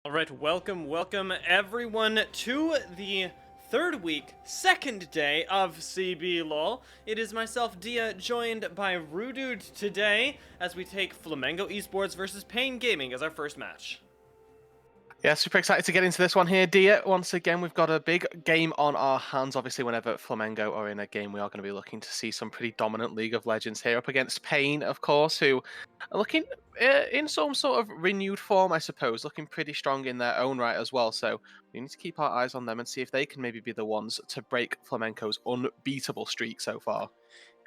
All right, welcome everyone to the third week, second day of CBLOL. It is myself, Dia, joined by Rodad today as we take Flamengo Esports versus Pain Gaming as our first match. Yeah, super excited to get into this one here, Dia. Once again, we've got a big game on our hands. Obviously, whenever Flamengo are in a game, we are going to be looking to see some pretty dominant League of Legends here up against Pain, of course, who are looking in some sort of renewed form, I suppose, looking pretty strong in their own right as well. So we need to keep our eyes on them and see if they can maybe be the ones to break Flamenco's unbeatable streak so far.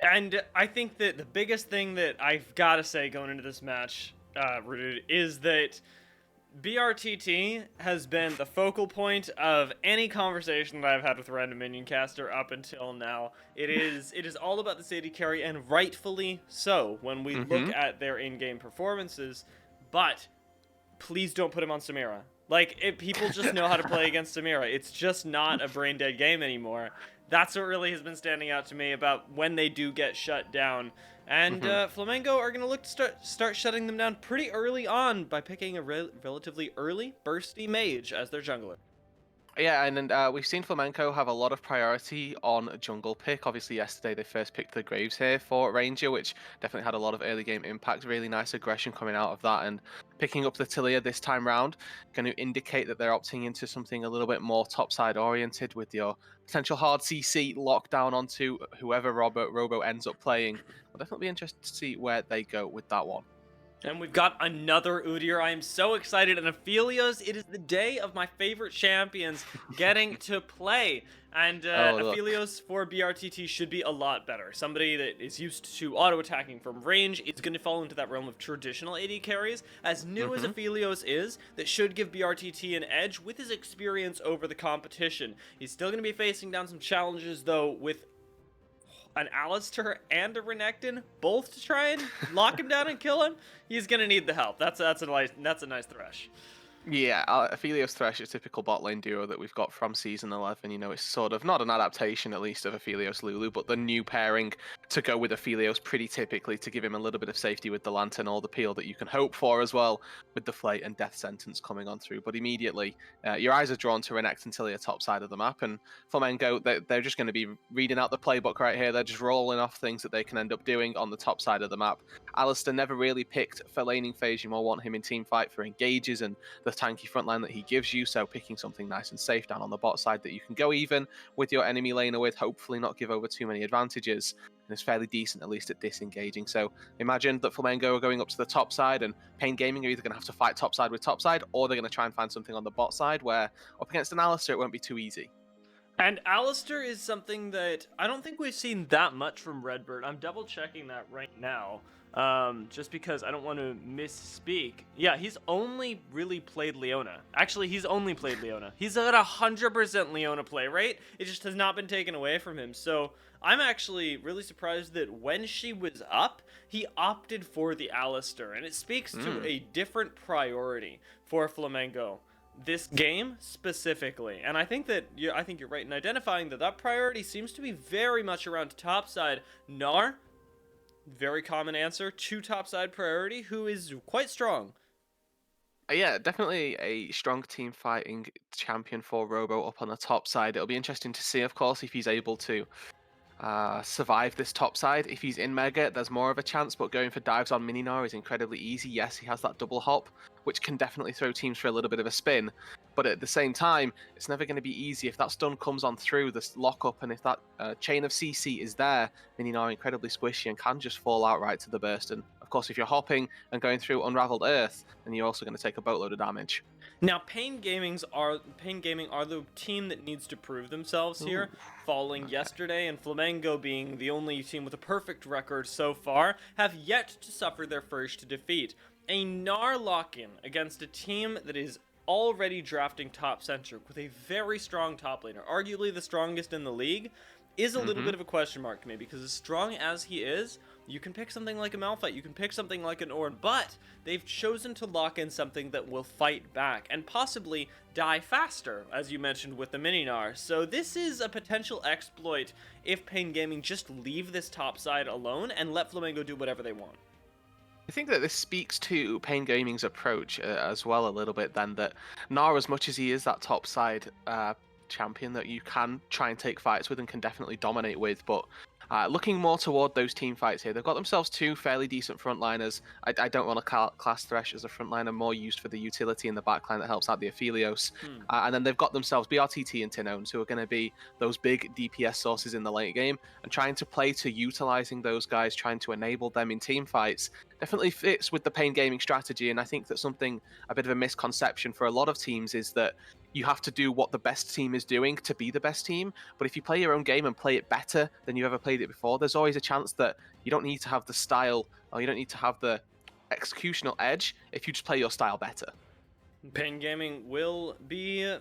And I think that the biggest thing that I've got to say going into this match, Rodad, is that BRTT has been the focal point of any conversation that I've had with Random Minion Caster up until now. It is all about the AD carry, and rightfully so when we look at their in-game performances. But please don't put him on Samira. Like, people just know how to play against Samira. It's just not a brain-dead game anymore. That's what really has been standing out to me about when they do get shut down. And Flamengo are going to look to start shutting them down pretty early on by picking a relatively early, bursty mage as their jungler. Yeah, and we've seen Flamenco have a lot of priority on jungle pick. Obviously, yesterday they first picked the Graves here for Ranger, which definitely had a lot of early game impact. Really nice aggression coming out of that, and picking up the Talia this time round, going to indicate that they're opting into something a little bit more topside oriented with your potential hard CC lockdown onto whoever Robo ends up playing. I'll definitely be interested to see where they go with that one. And we've got another Udyr. I am so excited. And Aphelios, it is the day of my favorite champions getting to play. And Aphelios for BRTT should be a lot better. Somebody that is used to auto-attacking from range is going to fall into that realm of traditional AD carries. As new as Aphelios is, that should give BRTT an edge with his experience over the competition. He's still going to be facing down some challenges, though, with an Alistar and a Renekton, both to try and lock him down and kill him. He's gonna need the help. That's a nice Thresh. Yeah, Aphelios Thresh is a typical bot lane duo that we've got from Season 11. You know, it's sort of not an adaptation, at least, of Aphelios Lulu, but the new pairing to go with Aphelios pretty typically to give him a little bit of safety with the Lantern, all the peel that you can hope for as well, with the Flay and Death Sentence coming on through. But immediately, your eyes are drawn to Renekton until you're top side of the map, and Flamengo, they're just going to be reading out the playbook right here. They're just rolling off things that they can end up doing on the top side of the map. Alistar never really picked for laning phase. You more want him in team fight for engages and the tanky front line that he gives you, so picking something nice and safe down on the bot side that you can go even with your enemy laner with, hopefully not give over too many advantages, and is fairly decent at least at disengaging. So imagine that Flamengo are going up to the top side, and Pain Gaming are either going to have to fight top side with top side, or they're going to try and find something on the bot side where up against an Alistar it won't be too easy. And Alistar is something that I don't think we've seen that much from Redbird. I'm double checking that right now. Just because I don't want to misspeak. Yeah, he's only really played Leona. Actually, he's only played Leona. He's at 100% Leona play rate. It just has not been taken away from him. So I'm actually really surprised that when she was up, he opted for the Alistar. And it speaks to a different priority for Flamengo this game specifically. And I think that you're right in identifying that priority seems to be very much around topside. Gnar, very common answer to topside priority, who is quite strong. Yeah, definitely a strong team fighting champion for Robo up on the top side. It'll be interesting to see, of course, if he's able to survive this top side. If he's in Mega, there's more of a chance, but going for dives on Mininar is incredibly easy. Yes, he has that double hop, which can definitely throw teams for a little bit of a spin, but at the same time, it's never going to be easy. If that stun comes on through this lockup, and if that chain of CC is there, Mininar incredibly squishy and can just fall outright to the burst. And of course, if you're hopping and going through Unraveled Earth, then you're also going to take a boatload of damage. Now, Pain Gaming are the team that needs to prove themselves here, falling yesterday, and Flamengo being the only team with a perfect record so far, have yet to suffer their first defeat. A Gnar lock-in against a team that is already drafting top-centric with a very strong top laner, arguably the strongest in the league, is a little bit of a question mark to me, because as strong as he is, you can pick something like a Malphite, you can pick something like an Ornn, but they've chosen to lock in something that will fight back and possibly die faster, as you mentioned with the Mininar. So this is a potential exploit if Pain Gaming just leave this top side alone and let Flamengo do whatever they want. I think that this speaks to Pain Gaming's approach as well a little bit. Then that Nar, as much as he is that top side champion that you can try and take fights with and can definitely dominate with, but looking more toward those team fights here, they've got themselves two fairly decent frontliners. I don't want to class Thresh as a frontliner, more used for the utility in the backline that helps out the Aphelios. Hmm. And then they've got themselves BRTT and Tinones, who are going to be those big DPS sources in the late game, and trying to play to utilizing those guys, trying to enable them in team fights definitely fits with the Pain Gaming strategy. And I think that something, a bit of a misconception for a lot of teams, is that you have to do what the best team is doing to be the best team. But if you play your own game and play it better than you ever played it before, there's always a chance that you don't need to have the style, or you don't need to have the executional edge if you just play your style better. Pain Gaming will be,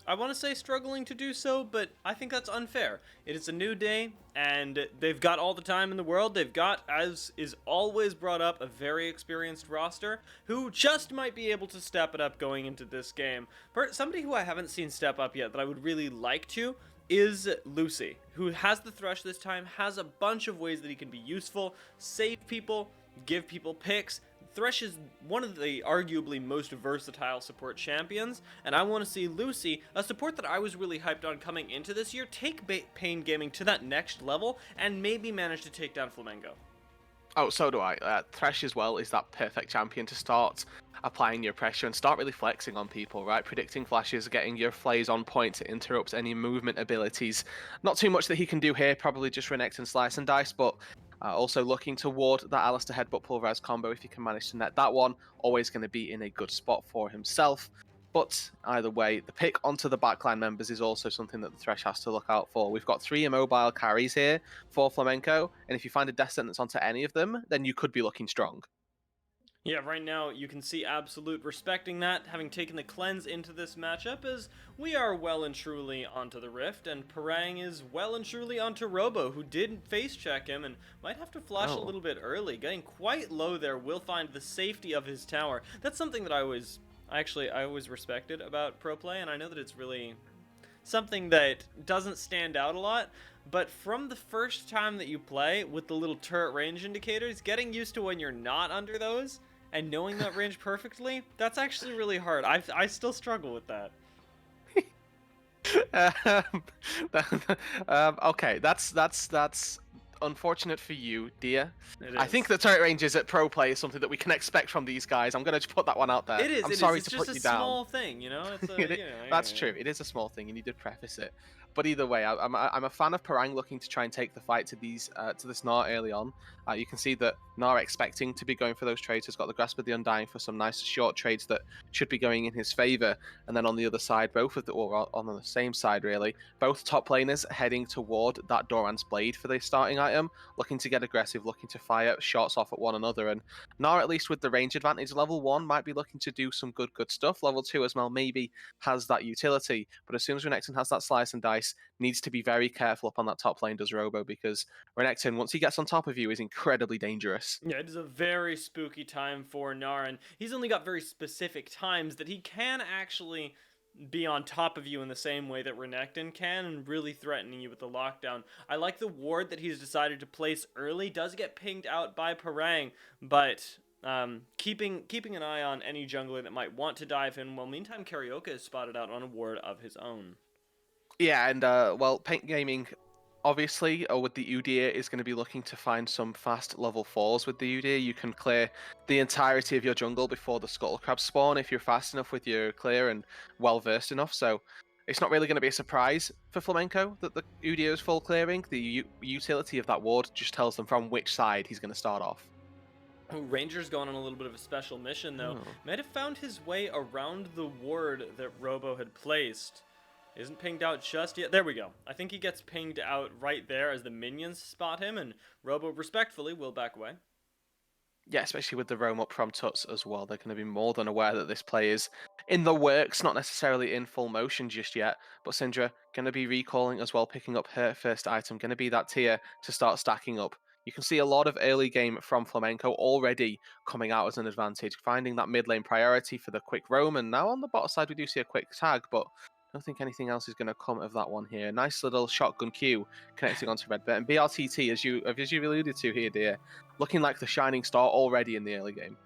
I want to say, struggling to do so, but I think that's unfair. It is a new day, and they've got all the time in the world. They've got, as is always brought up, a very experienced roster who just might be able to step it up going into this game. But somebody who I haven't seen step up yet that I would really like to is Lucy, who has the Thresh this time, has a bunch of ways that he can be useful, save people, give people picks. Thresh is one of the arguably most versatile support champions, and I want to see Lucy, a support that I was really hyped on coming into this year, take Pain Gaming to that next level and maybe manage to take down Flamengo. Oh, so do I. Thresh as well is that perfect champion to start applying your pressure and start really flexing on people, right? Predicting flashes, getting your flays on point to interrupt any movement abilities. Not too much that he can do here, probably just Renekton and Slice and Dice, but also looking toward that Alistair Headbutt Pulverize combo if he can manage to net that one. Always going to be in a good spot for himself. But either way, the pick onto the backline members is also something that the Thresh has to look out for. We've got 3 immobile carries here for Flamenco, and if you find a death sentence onto any of them, then you could be looking strong. Yeah, right now you can see Absolute respecting that, having taken the cleanse into this matchup, as we are well and truly onto the Rift, and Parang is well and truly onto Robo, who did face check him and might have to flash a little bit early. Getting quite low there will find the safety of his tower. That's something that I always respected about pro play, and I know that it's really something that doesn't stand out a lot, but from the first time that you play with the little turret range indicators, getting used to when you're not under those and knowing that range perfectly, that's actually really hard. I still struggle with that. Okay, that's unfortunate for you, dear. It I is. think the turret ranges at pro play is something that we can expect from these guys. I'm going to put that one out there. It is. I'm It sorry is. to It's put just you a down. small thing, you know. It's a, That's true. It is a small thing, and you did preface it. But either way, I'm a fan of Parang looking to try and take the fight to this Gnar early on. You can see that Gnar expecting to be going for those trades has got the Grasp of the Undying for some nice short trades that should be going in his favor. And then on the other side, on the same side really, both top laners heading toward that Doran's Blade for their starting item, looking to get aggressive, looking to fire shots off at one another. And Gnar, at least with the range advantage, level 1 might be looking to do some good stuff. Level 2 as well maybe has that utility. But as soon as Renekton has that Slice and Dice, needs to be very careful up on that top lane, does Robo, because Renekton, once he gets on top of you, is incredibly dangerous. Yeah, it is a very spooky time for Gnar, and he's only got very specific times that he can actually be on top of you in the same way that Renekton can, and really threatening you with the lockdown. I like the ward that he's decided to place early. Does get pinged out by Parang, but keeping an eye on any jungler that might want to dive in. Well, meantime, Karaoke is spotted out on a ward of his own. Yeah, and well, Paint Gaming, obviously, with the Udyr, is going to be looking to find some fast level 4s with the Udyr. You can clear the entirety of your jungle before the Scuttle Crabs spawn if you're fast enough with your clear and well versed enough. So it's not really going to be a surprise for Flamenco that the Udyr is full clearing. The utility of that ward just tells them from which side he's going to start off. Ranger's going on a little bit of a special mission, though. Might have found his way around the ward that Robo had placed. Isn't pinged out just yet. There we go. I think he gets pinged out right there as the minions spot him, and Robo respectfully will back away. Yeah, especially with the roam up from Tuts as well. They're going to be more than aware that this play is in the works, not necessarily in full motion just yet. But Syndra going to be recalling as well, picking up her first item, going to be that tier to start stacking up. You can see a lot of early game from Flamenco already coming out as an advantage, finding that mid lane priority for the quick roam. And now on the bot side, we do see a quick tag, but don't think anything else is going to come of that one here. Nice little shotgun Q connecting onto Redbird. And BRTT, as you've alluded to here, dear, looking like the shining star already in the early game.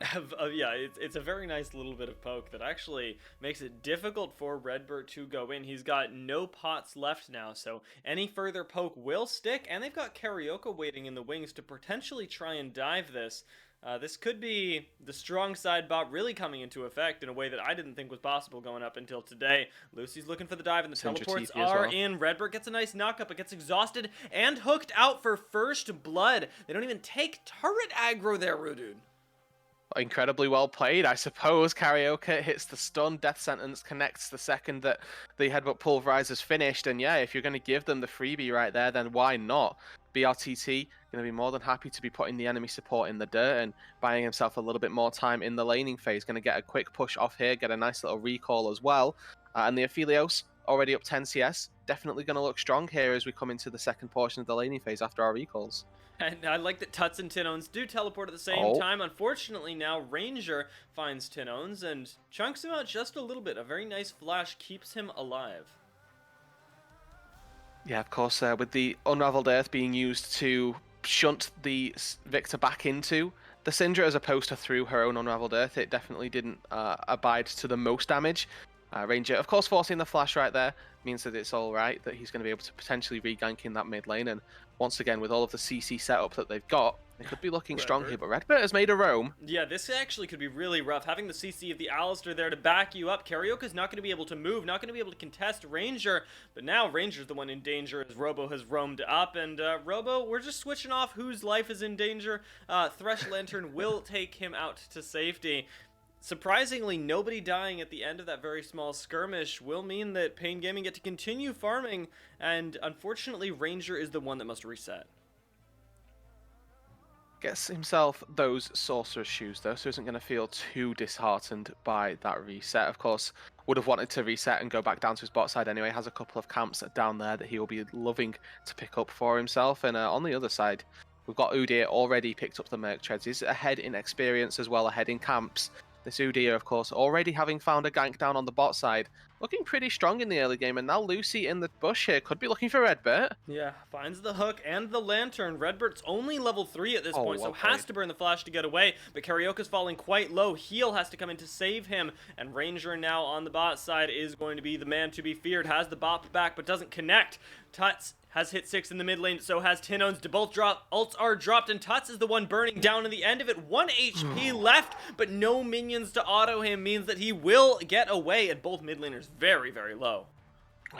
Yeah, it's a very nice little bit of poke that actually makes it difficult for Redbird to go in. He's got no pots left now, so any further poke will stick, and they've got Karaoke waiting in the wings to potentially try and dive this. This could be the strong side bot really coming into effect in a way that I didn't think was possible going up until today. Lucy's looking for the dive, and the teleports are in. Redbird gets a nice knockup, but gets exhausted and hooked out for first blood. They don't even take turret aggro there, Rodad. Incredibly well played, I suppose. Karaoke hits the stun, death sentence connects the second that the headbutt pulverize is finished, and yeah, if you're going to give them the freebie right there, then why not? BRTT going to be more than happy to be putting the enemy support in the dirt and buying himself a little bit more time in the laning phase. Going to get a quick push off here, get a nice little recall as well. And the Aphelios already up 10 CS, definitely going to look strong here as we come into the second portion of the laning phase after our recalls. And I like that Tuts and Tinones do teleport at the same time. Unfortunately, now Ranger finds Tinones and chunks him out just a little bit. A very nice flash keeps him alive. Yeah, of course, with the Unraveled Earth being used to shunt the Victor back into the Syndra as opposed to through her own Unraveled Earth, it definitely didn't abide to the most damage. Ranger, of course, forcing the flash right there means that it's all right, that he's going to be able to potentially re-gank in that mid lane. And once again, with all of the CC setup that they've got, they could be looking strong here. But Redbird has made a roam. Yeah, this actually could be really rough. Having the CC of the Alistar there to back you up. Karaoke's not going to be able to move, not going to be able to contest Ranger. But now Ranger's the one in danger as Robo has roamed up. And Robo, we're just switching off whose life is in danger. Thresh Lantern will take him out to safety. Surprisingly, nobody dying at the end of that very small skirmish will mean that Pain Gaming get to continue farming, and unfortunately, Ranger is the one that must reset. Gets himself those Sorcerer's Shoes, though, so isn't going to feel too disheartened by that reset. Of course, would have wanted to reset and go back down to his bot side anyway. Has a couple of camps down there that he will be loving to pick up for himself. And on the other side, we've got Udyr already picked up the Merc Treads. He's ahead in experience as well, ahead in camps. This Udyr, of course, already having found a gank down on the bot side. Looking pretty strong in the early game, and now Lucy in the bush here could be looking for Redbird. Yeah, finds the hook and the lantern. Redbird's only level 3 at this point, so has to burn the flash to get away, but Karaoke's falling quite low. Heal has to come in to save him, and Ranger now on the bot side is going to be the man to be feared. Has the bop back, but doesn't connect. Tuts has hit 6 in the mid lane, so has Tinones. Both ults are dropped, and Tuts is the one burning down in the end of it. 1 HP left, but no minions to auto him means that he will get away, and both mid laners very, very low.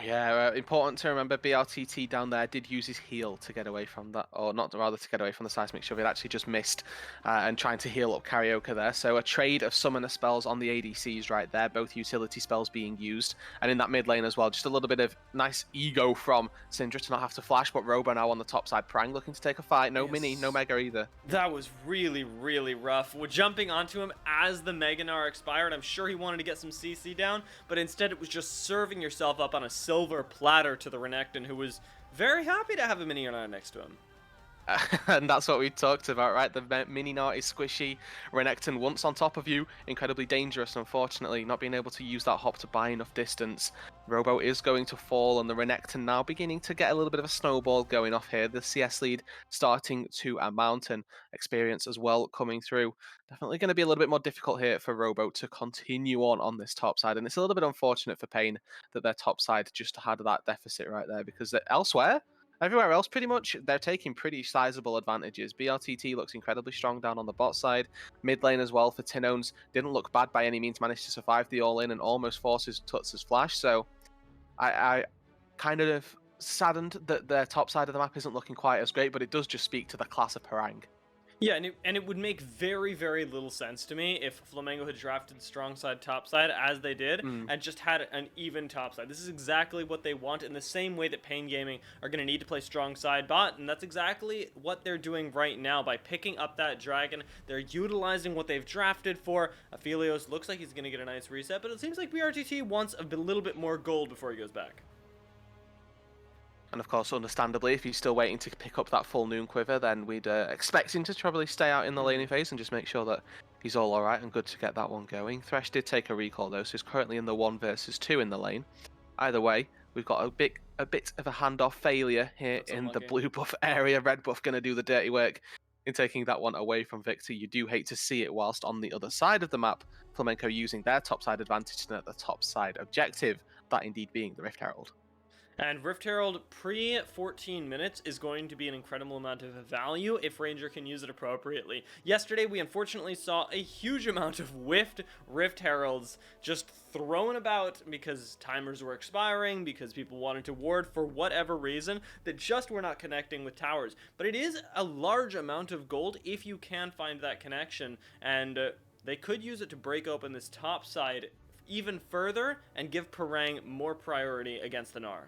Yeah, important to remember BRTT down there did use his heal to get away from that, or not, rather to get away from the seismic shove. It actually just missed and trying to heal up Karaoke there. So a trade of summoner spells on the ADCs right there, both utility spells being used. And in that mid lane as well, just a little bit of nice ego from Syndra to not have to flash, but Robo now on the top side, Prang looking to take a fight. No mini, no mega either. That was really, really rough. We're jumping onto him as the Meganar expired. I'm sure he wanted to get some CC down, but instead it was just serving yourself up on a silver platter to the Renekton, who was very happy to have a mini Renekton next to him. And that's what we talked about, right? The mini Nart is squishy. Renekton once on top of you, incredibly dangerous. Unfortunately, not being able to use that hop to buy enough distance. Robo is going to fall, and the Renekton now beginning to get a little bit of a snowball going off here. The CS lead starting to mount, and experience as well coming through. Definitely going to be a little bit more difficult here for Robo to continue on this top side, and it's a little bit unfortunate for Pain that their top side just had that deficit right there, because elsewhere, everywhere else, pretty much, they're taking pretty sizable advantages. BRTT looks incredibly strong down on the bot side. Mid lane as well for Tinones. Didn't look bad by any means, managed to survive the all-in and almost forces Tuts' flash. So I kind of saddened that their top side of the map isn't looking quite as great, but it does just speak to the class of Parang. Yeah, and it would make very, very little sense to me if Flamengo had drafted strong side, top side, as they did, and just had an even top side. This is exactly what they want, in the same way that Pain Gaming are going to need to play strong side bot, and that's exactly what they're doing right now by picking up that dragon. They're utilizing what they've drafted for. Aphelios looks like he's going to get a nice reset, but it seems like BRTT wants a little bit more gold before he goes back. And of course, understandably, if he's still waiting to pick up that full Noon Quiver, then we'd expect him to probably stay out in the laning phase and just make sure that he's all alright and good to get that one going. Thresh did take a recall though, so he's currently in the 1 versus 2 in the lane. Either way, we've got a bit of a handoff failure here That's in the unlucky. blue buff area. Red buff going to do the dirty work in taking that one away from Victor. You do hate to see it, whilst on the other side of the map, Flamenco using their top side advantage to the top side objective, that indeed being the Rift Herald. And Rift Herald pre 14 minutes is going to be an incredible amount of value if Ranger can use it appropriately. Yesterday, we unfortunately saw a huge amount of whiffed Rift Heralds just thrown about because timers were expiring, because people wanted to ward for whatever reason, that just were not connecting with towers. But it is a large amount of gold if you can find that connection, and they could use it to break open this top side even further and give Parang more priority against the Gnar.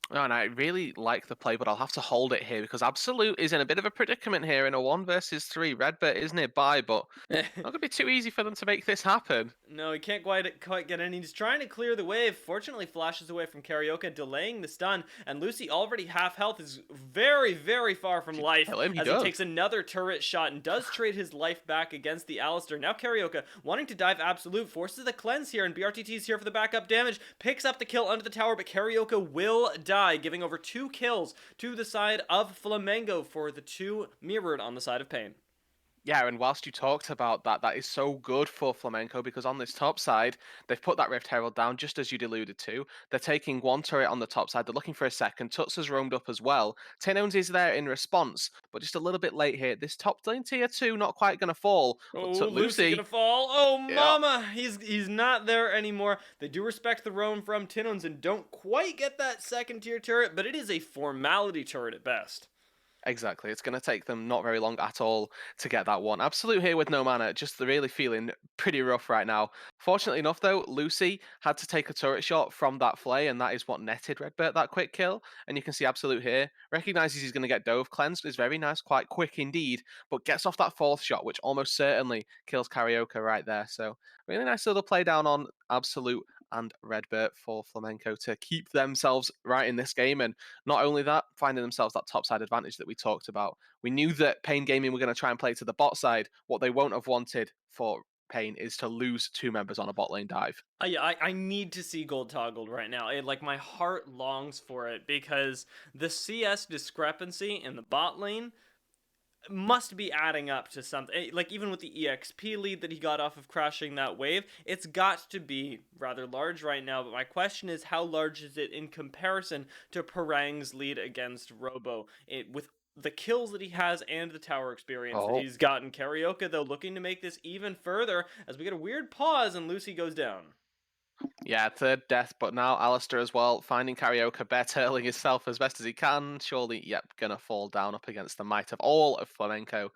Oh, and I really like the play, but I'll have to hold it here because Absolute is in a bit of a predicament here in a 1 versus 3. Redbird is nearby, but not going to be too easy for them to make this happen. No, he can't quite get in. He's trying to clear the wave. Fortunately, flashes away from Karaoke, delaying the stun. And Lucy, already half health, is very, very far from life Kill him, he as does. he takes another turret shot and does trade his life back against the Alistair. Now Karaoke, wanting to dive Absolute, forces the cleanse here, and BRTT's here for the backup damage. Picks up the kill under the tower, but Karaoke will die, giving over 2 kills to the side of Flamengo for the 2 mirrored on the side of Pain. Yeah, and whilst you talked about that, that is so good for Flamenco because on this top side, they've put that Rift Herald down just as you'd alluded to. They're taking one turret on the top side. They're looking for a second. Tuts has roamed up as well. Tenones is there in response, but just a little bit late here. This top lane tier 2 not quite going to fall, but Oh, Lucy gonna Lucy, fall. Oh, yeah, mama! He's not there anymore. They do respect the roam from Tinons and don't quite get that second tier turret, but it is a formality turret at best. exactly. It's going to take them not very long at all to get that one. Absolute here with no mana, just really feeling pretty rough right now. Fortunately enough, though, Lucy had to take a turret shot from that FLA, and that is what netted Redbird that quick kill. And you can see Absolute here recognizes he's going to get Dove cleansed. Is very nice, quite quick indeed, but gets off that fourth shot, which almost certainly kills Karaoke right there. So really nice little play down on Absolute and Redbird for Flamenco to keep themselves right in this game. And not only that, finding themselves that top side advantage that we talked about. We knew that Pain Gaming were going to try and play to the bot side. What they won't have wanted for Pain is to lose 2 members on a bot lane dive. Yeah, I need to see gold toggled right now. Like, my heart longs for it because the CS discrepancy in the bot lane must be adding up to something. Like, even with the EXP lead that he got off of crashing that wave, it's got to be rather large right now. But my question is, how large is it in comparison to Parang's lead against Robo? With the kills that he has and the tower experience that Oh, he's gotten. Karaoke, though, looking to make this even further as we get a weird pause and Lucy goes down. yeah, third death, but now Alistair as well, finding Karaoke, bear turtling himself as best as he can. Surely, yep, gonna fall down up against the might of all of Flamenco.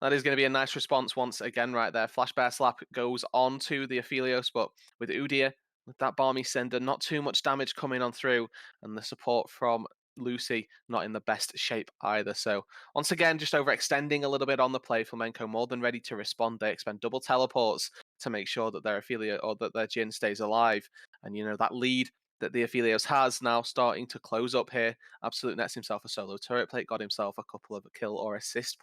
That is going to be a nice response once again right there. Flash Bear Slap goes on to the Aphelios, but with Udia, with that Barmy Sender, not too much damage coming on through, and the support from Lucy not in the best shape either. So once again, just overextending a little bit on the play. Flamenco more than ready to respond. They expend double teleports to make sure that their Ophelia or that their Jin stays alive. And you know, that lead that the Aphelios has now starting to close up here. Absolute nets himself a solo turret plate, got himself a couple of kill or assist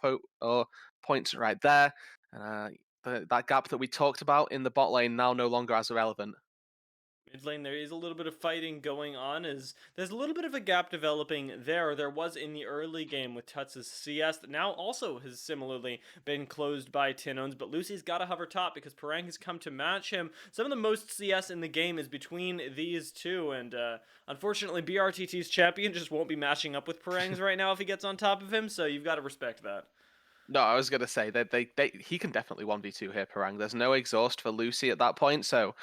points right there. That gap that we talked about in the bot lane now no longer as irrelevant. Mid lane, there is a little bit of fighting going on. As there's a little bit of a gap developing there. There was in the early game with Tuts' CS that now also has similarly been closed by Tinones. But Lucy's got to hover top because Parang has come to match him. Some of the most CS in the game is between these two, and unfortunately, BRTT's champion just won't be matching up with Parang's right now if he gets on top of him. So you've got to respect that. No, I was gonna say that he can definitely 1v2 here, Parang. There's no exhaust for Lucy at that point, so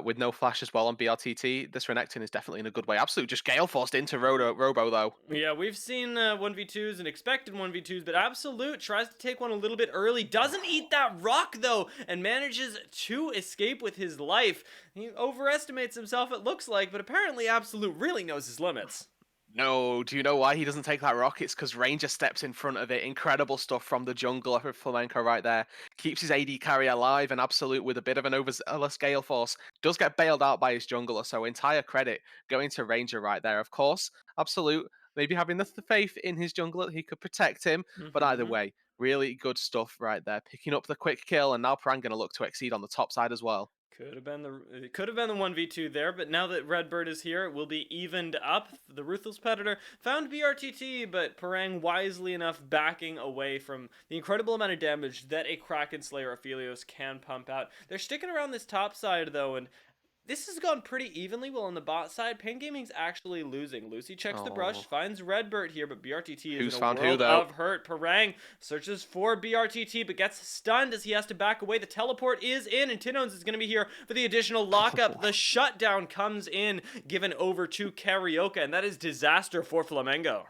with no flash as well on BRTT, this Renekton is definitely in a good way. Absolute just Gale forced into Robo though. Yeah, we've seen 1v2s and expected 1v2s, but Absolute tries to take one a little bit early, doesn't eat that rock though, and manages to escape with his life. He overestimates himself, it looks like, but apparently Absolute really knows his limits. No, do you know why he doesn't take that rock? It's because Ranger steps in front of it. Incredible stuff from the jungle of Flamenco right there. Keeps his AD carry alive and Absolute with a bit of an overzealous Gale Force. Does get bailed out by his jungler, so entire credit going to Ranger right there. Of course, Absolute maybe having the faith in his jungler that he could protect him, but either Mm-hmm. way, really good stuff right there. Picking up the quick kill, and now Pran going to look to exceed on the top side as well. It could have been the 1v2 there, but now that Redbird is here, it will be evened up. The Ruthless Predator found BRTT, but Parang wisely enough backing away from the incredible amount of damage that a Kraken Slayer Aphelios can pump out. They're sticking around this top side though, and this has gone pretty evenly. Well, on the bot side, Pain Gaming's actually losing. Lucy checks the brush, Oh, finds Redbird here, but BRTT is in who's a found who world though? of hurt. Parang searches for BRTT, but gets stunned as he has to back away. The teleport is in, and Tinones is going to be here for the additional lockup. The shutdown comes in, given over to Karaoke, and that is disaster for Flamengo.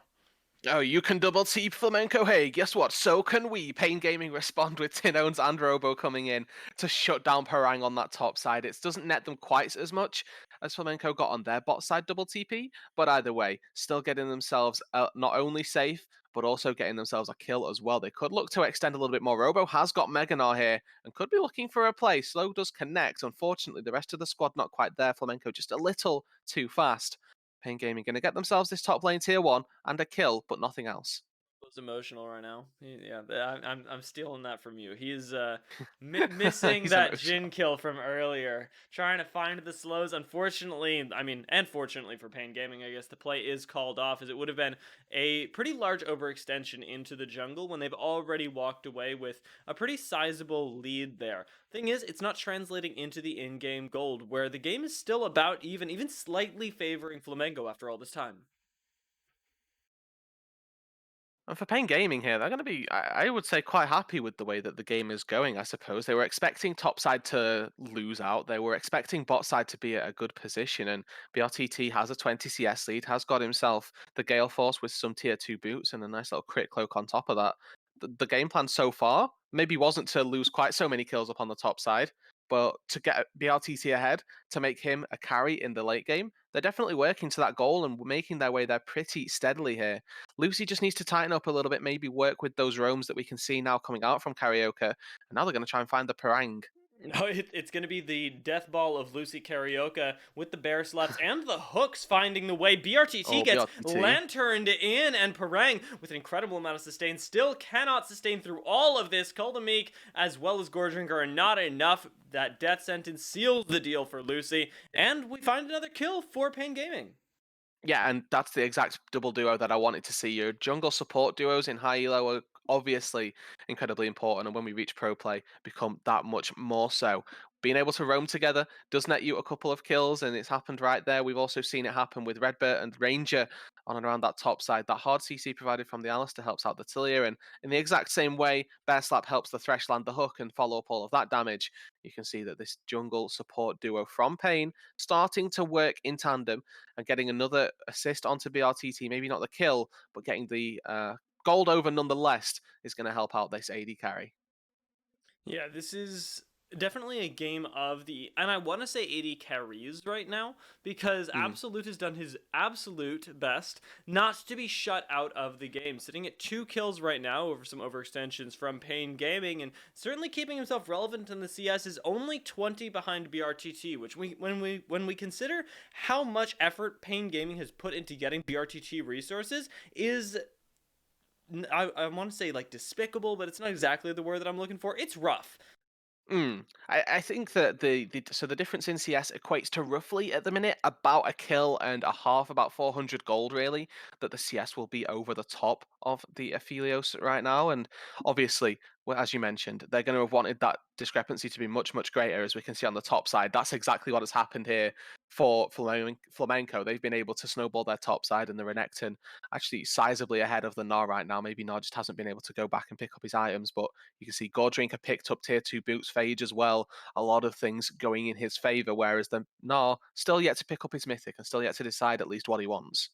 Oh, you can double teep Flamenco. Hey, guess what? So can we. Pain Gaming respond with Tinones and Robo coming in to shut down Parang on that top side. It doesn't net them quite as much as Flamenco got on their bot side double TP, but either way, still getting themselves not only safe, but also getting themselves a kill as well. They could look to extend a little bit more. Robo has got Meganar here and could be looking for a play. Slow does connect. Unfortunately, the rest of the squad not quite there. Flamenco just a little too fast. Pain Gaming going to get themselves this top lane tier 1 and a kill, but nothing else. Was emotional right now. Yeah, I'm stealing that from you. He's missing He's that Jin emotional. kill from earlier, trying to find the slows. Unfortunately, I mean, and fortunately for Pain Gaming, I guess the play is called off, as it would have been a pretty large overextension into the jungle when they've already walked away with a pretty sizable lead there. Thing is, it's not translating into the in-game gold, where the game is still about even slightly favoring Flamengo after all this time. And for Pain Gaming here, they're going to be, I would say, quite happy with the way that the game is going, I suppose. They were expecting top side to lose out. They were expecting bot side to be at a good position. And BRTT has a 20 CS lead, has got himself the Gale Force with some tier 2 boots and a nice little crit cloak on top of that. The game plan so far maybe wasn't to lose quite so many kills up on the top side, but to get BRTT ahead, to make him a carry in the late game. They're definitely working to that goal and making their way there pretty steadily here. Lucy just needs to tighten up a little bit, maybe work with those roams that we can see now coming out from Karaoke. And now they're going to try and find the Parang. No, it's going to be the death ball of Lucy Karaoke with the bear slaps and the hooks finding the way. BRTT Oh, gets BRTT. lanterned in, and Parang, with an incredible amount of sustain, still cannot sustain through all of this. Kuldamik as well as Gorging are not enough. That death sentence seals the deal for Lucy, and we find another kill for Pain Gaming. Yeah, and that's the exact double duo that I wanted to see. Your jungle support duos in high elo are obviously incredibly important, and when we reach pro play, become that much more so. Being able to roam together does net you a couple of kills, and it's happened right there. We've also seen it happen with Redbird and Ranger on and around that top side. That hard CC provided from the Alistair helps out the Tilia, and in the exact same way, Bear Slap helps the Thresh land the hook and follow up all of that damage. You can see that this jungle support duo from Pain starting to work in tandem and getting another assist onto BRTT, maybe not the kill, but getting the gold over nonetheless is going to help out this AD carry. Yeah, this is definitely a game of the, and I want to say 80 carries right now, because Mm. Absolute has done his absolute best not to be shut out of the game, sitting at 2 kills right now over some overextensions from Pain Gaming, and certainly keeping himself relevant in the CS. Is only 20 behind BRTT, which when we consider how much effort Pain Gaming has put into getting BRTT resources, is, I want to say, like, despicable, but it's not exactly the word that I'm looking for. It's rough. I think that the difference in CS equates to roughly at the minute about a kill and a half, about 400 gold really, that the CS will be over the top of the Aphelios right now. And obviously, well, as you mentioned, they're going to have wanted that discrepancy to be much, much greater, as we can see on the top side. That's exactly what has happened here for Flamenco. They've been able to snowball their top side, and the Renekton actually sizably ahead of the Gnar right now. Maybe Gnar just hasn't been able to go back and pick up his items, but you can see Gordrinker picked up tier 2 boots, Phage as well. A lot of things going in his favour, whereas the Gnar still yet to pick up his mythic and still yet to decide at least what he wants.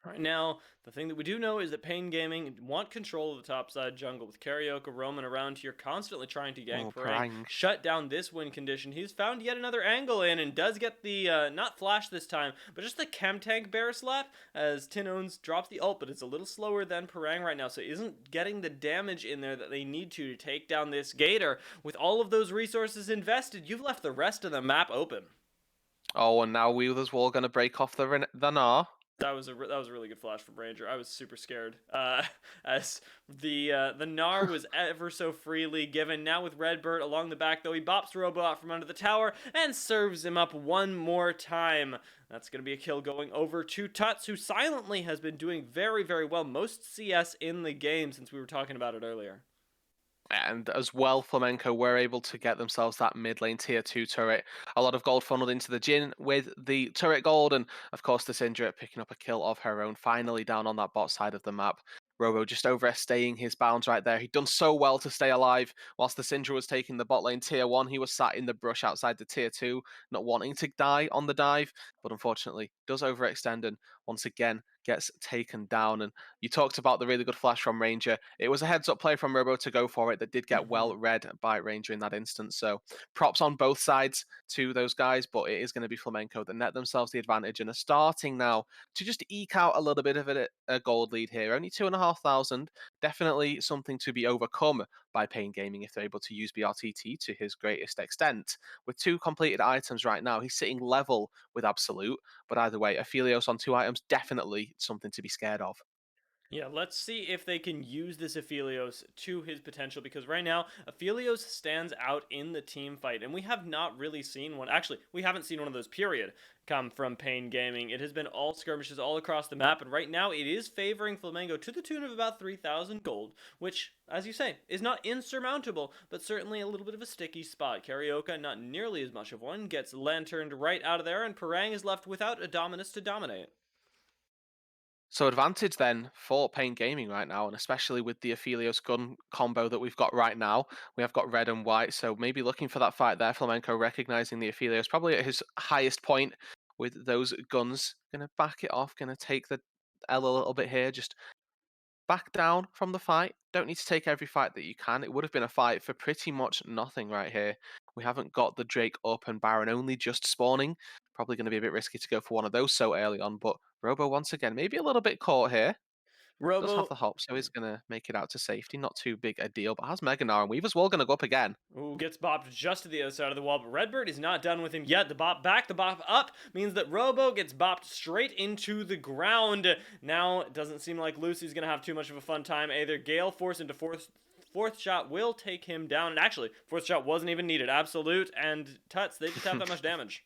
Right now, the thing that we do know is that Pain Gaming want control of the topside jungle, with Karaoke roaming around here, constantly trying to gank Oh, Parang, Parang. shut down this win condition. He's found yet another angle in, and does get the, not flash this time, but just the chem tank bear slap, as Tinones drops the ult, but it's a little slower than Parang right now, so isn't getting the damage in there that they need to take down this Gator. With all of those resources invested, you've left the rest of the map open. Oh, and now Wheeler's Wall going to break off the Gnar. that was a really good flash from Ranger. I was super scared. As the Gnar was ever so freely given. Now with Redbird along the back, though, he bops Robo out from under the tower and serves him up one more time. That's going to be a kill going over to Tuts, who silently has been doing very, very well. Most CS in the game since we were talking about it earlier. And as well, Flamenco were able to get themselves that mid lane tier 2 turret. A lot of gold funneled into the Jhin with the turret gold, and of course the Syndra picking up a kill of her own, finally down on that bot side of the map. Robo just overstaying his bounds right there. He'd done so well to stay alive. Whilst the Syndra was taking the bot lane tier 1, he was sat in the brush outside the tier 2, not wanting to die on the dive, but unfortunately does overextend and once again gets taken down. And you talked about the really good flash from Ranger. It was a heads up play from Robo to go for it that did get well read by Ranger in that instance. So props on both sides to those guys, but it is going to be Flamenco that net themselves the advantage and are starting now to just eke out a little bit of a gold lead here. Only 2,500. Definitely something to be overcome by Pain Gaming if they're able to use BRTT to his greatest extent. With 2 completed items right now, he's sitting level with Absolute, but either way, Aphelios on 2 items, definitely something to be scared of. Yeah, let's see if they can use this Aphelios to his potential, because right now, Aphelios stands out in the team fight, and we have not really seen one. Actually, we haven't seen one of those, period, come from Pain Gaming. It has been all skirmishes all across the map, and right now it is favoring Flamengo to the tune of about 3,000 gold, which, as you say, is not insurmountable, but certainly a little bit of a sticky spot. Carioca, not nearly as much of one, gets lanterned right out of there, and Parang is left without a Dominus to dominate. So advantage then for Pain Gaming right now, and especially with the Aphelios gun combo that we've got right now. We have got red and white, so maybe looking for that fight there. Flamenco recognizing the Aphelios probably at his highest point with those guns. Gonna back it off, gonna take the L a little bit here, just back down from the fight. Don't need to take every fight that you can. It would have been a fight for pretty much nothing right here. We haven't got the Drake up and Baron only just spawning. Probably going to be a bit risky to go for one of those so early on, but Robo once again, maybe a little bit caught here. Does have Robo the hop, so he's going to make it out to safety. Not too big a deal, but has Mega Gnar and Weaver's Wall going to go up again. Ooh, gets bopped just to the other side of the wall, but Redbird is not done with him yet. The bop back, the bop up means that Robo gets bopped straight into the ground. Now, it doesn't seem like Lucy's going to have too much of a fun time. Either Gale Force into fourth shot will take him down. And actually, fourth shot wasn't even needed. Absolute and Tuts, they just have that much damage.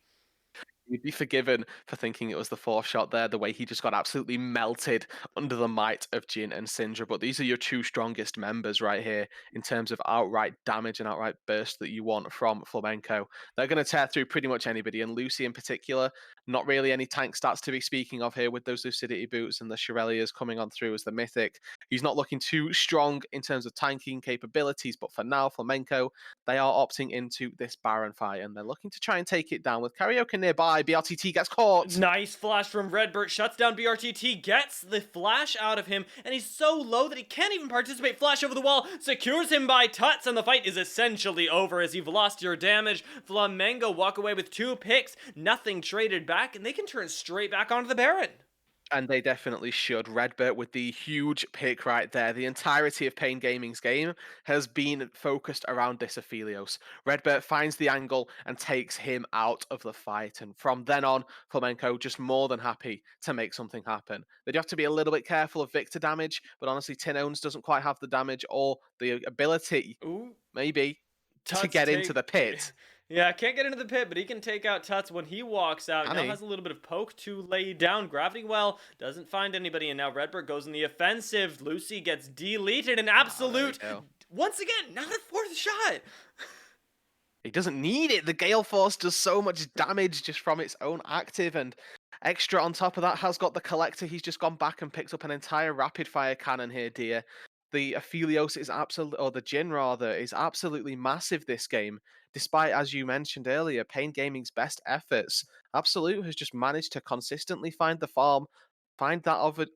You'd be forgiven for thinking it was the 4th shot there, the way he just got absolutely melted under the might of Jhin and Syndra. But these are your 2 strongest members right here in terms of outright damage and outright burst that you want from Flamenco. They're going to tear through pretty much anybody, and Lucy in particular, not really any tank stats to be speaking of here with those Lucidity boots and the Shirelias coming on through as the mythic. He's not looking too strong in terms of tanking capabilities, but for now, Flamenco, they are opting into this Baron fight, and they're looking to try and take it down with Karaoke nearby. BRTT gets caught. Nice flash from Redbird, shuts down BRTT, gets the flash out of him, and he's so low that he can't even participate. Flash over the wall, secures him by Tuts, and the fight is essentially over as you've lost your damage. Flamengo walk away with 2 picks, nothing traded back, and they can turn straight back onto the Baron. And they definitely should. Redbert with the huge pick right there. The entirety of Pain Gaming's game has been focused around this Aphelios. Redbert finds the angle and takes him out of the fight. And from then on, Flamenco just more than happy to make something happen. They'd have to be a little bit careful of Victor damage, but honestly, Tinones doesn't quite have the damage or the ability, Ooh, maybe, to Tuts get into the pit. Yeah, can't get into the pit, but he can take out Tuts when he walks out. Can Now he? has a little bit of poke to lay down. Gravity Well doesn't find anybody, and now Redbird goes in the offensive. Lucy gets deleted, and Absolute, once again, not a 4th shot. He doesn't need it. The Gale Force does so much damage just from its own active, and extra on top of that has got the Collector. He's just gone back and picked up an entire rapid fire cannon here, dear. The Aphelios is absolutely, or the Jhin rather, is absolutely massive this game. Despite, as you mentioned earlier, Pain Gaming's best efforts, Absolute has just managed to consistently find the farm, find that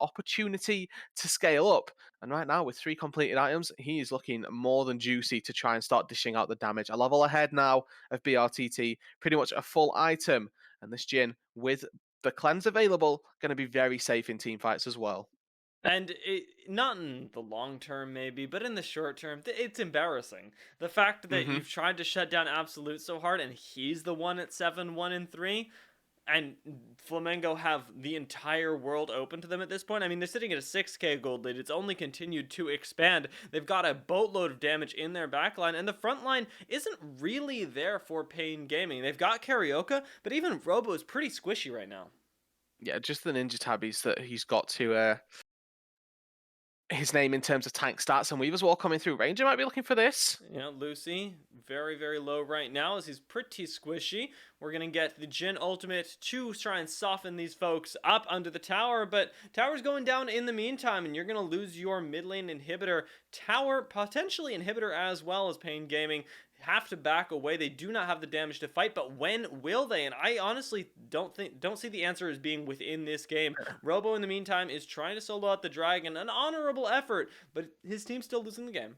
opportunity to scale up. And right now, with 3 completed items, he is looking more than juicy to try and start dishing out the damage. A level ahead now of BRTT, pretty much a full item. And this Jhin, with the cleanse available, going to be very safe in team fights as well. And not in the long term, maybe, but in the short term, it's embarrassing. The fact that hmm you've tried to shut down Absolute so hard, and he's the one at 7-1-3. and Flamengo have the entire world open to them at this point. I mean, they're sitting at a 6k gold lead. It's only continued to expand. They've got a boatload of damage in their backline, and the front line isn't really there for Pain Gaming. They've got Karaoke, but even Robo is pretty squishy right now. Yeah, just the ninja tabbies that he's got to his name in terms of tank stats, and Weaver's Wall coming through. Ranger might be looking for this. Yeah, Lucy, very, very low right now as he's pretty squishy. We're going to get the Jhin ultimate to try and soften these folks up under the tower, but tower's going down in the meantime, and you're going to lose your mid lane inhibitor. Tower, potentially inhibitor as well as Pain Gaming, have to back away. They do not have the damage to fight, but when will they? And I honestly don't see the answer as being within this game. Robo in the meantime is trying to solo out the dragon, an honorable effort, but his team's still losing the game.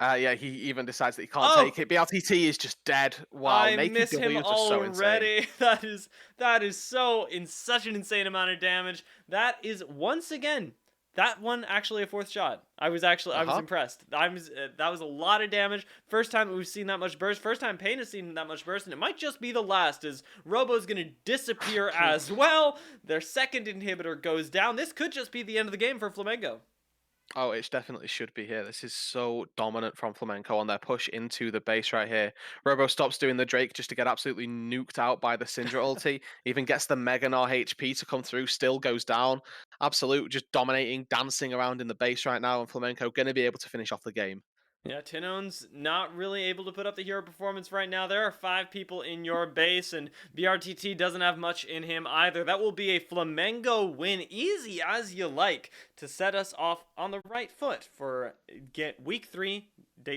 Yeah, he even decides that he can't take it. BRTT is just dead. Wow, I Naked miss W him is just so insane. already. That is so in such an insane amount of damage. That is once again that one actually a fourth shot. I was impressed. That was a lot of damage. First time we've seen that much burst. First time Pain has seen that much burst, and it might just be the last as Robo's gonna disappear as well. Their second inhibitor goes down. This could just be the end of the game for Flamengo. Oh, it definitely should be here. This is so dominant from Flamenco on their push into the base right here. Robo stops doing the Drake just to get absolutely nuked out by the Syndra ulti. Even gets the Mega Gnar HP to come through, still goes down. Absolute, just dominating, dancing around in the base right now, and Flamenco going to be able to finish off the game. Yeah, Tinone's not really able to put up the hero performance right now. There are 5 people in your base, and BRTT doesn't have much in him either. That will be a Flamengo win, easy as you like, to set us off on the right foot for week 3,